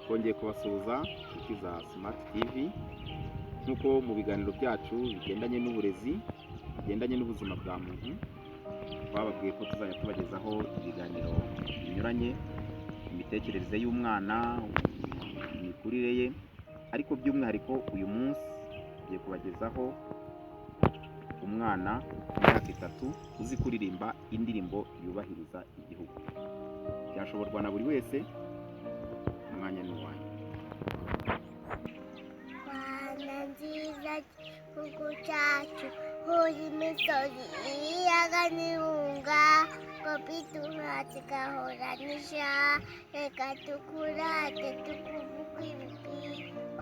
twongeye kubasuhuza inshuti za Smart TV nk'uko mu biganiro byacu bigendanye n'uburezi bigendanye n'ubuzima bwa muntu twababwiye ko tuzajya tubagezaho ibiganiro binyuranye imitekerereze y'umwana imikurire ye ariko by'umwihariko uyu munsi tugiye kubagezaho umwana w'imyaka 3 uzi kuririmba indirimbo yubahiriza igihugu. Byashoborwa na buri wese, umwanya ni uwanyu. Rwanda nziza gihugu cyacu, huye imisozi ibiyaga n'ibirunga, ngo biduhatse gahoranisha, reka tukurate tukuvuge ibigwi,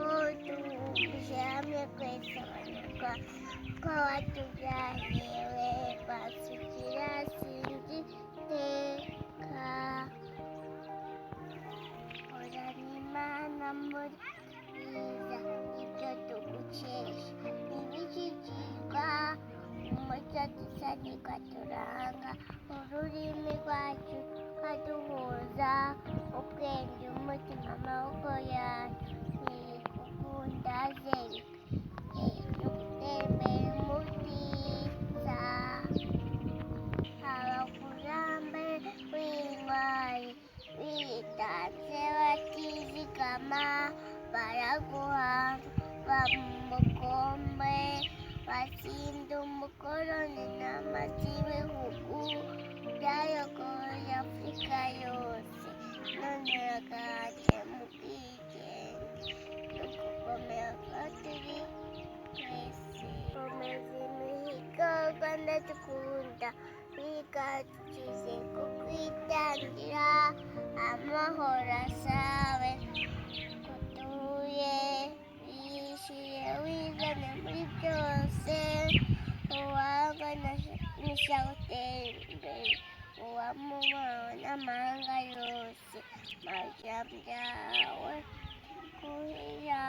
oh duhuje hamwe twese abanyarwanda, ko watubyahiwe basukira sinzi iteka, horana Imana muri byiza ibyo tugukesha ntibishyikirwa, umuco dusa nikaturanga, ururimi rwacu kaduhuza, ubwenge umutima amaboko yacu ntigukunda zeri gutembera umubwiza, abakurambere w'intwari bitanze batizigama, baraguhanga bamukombe, batsinda umukoloni n'amazi y'ibihugu byayogoye Afurika yose, none uraganje mu bwigenge, tugukomera ko turi twese, komeza imihigo Rwanda dukunda, biga dukize kukwitangira, amahoro asabe kutuye, wishyuye wizane muri byose, uwangana n'ishaka gutera imbere, uwamubaho n'amahanga yose, majambo yawe kuhira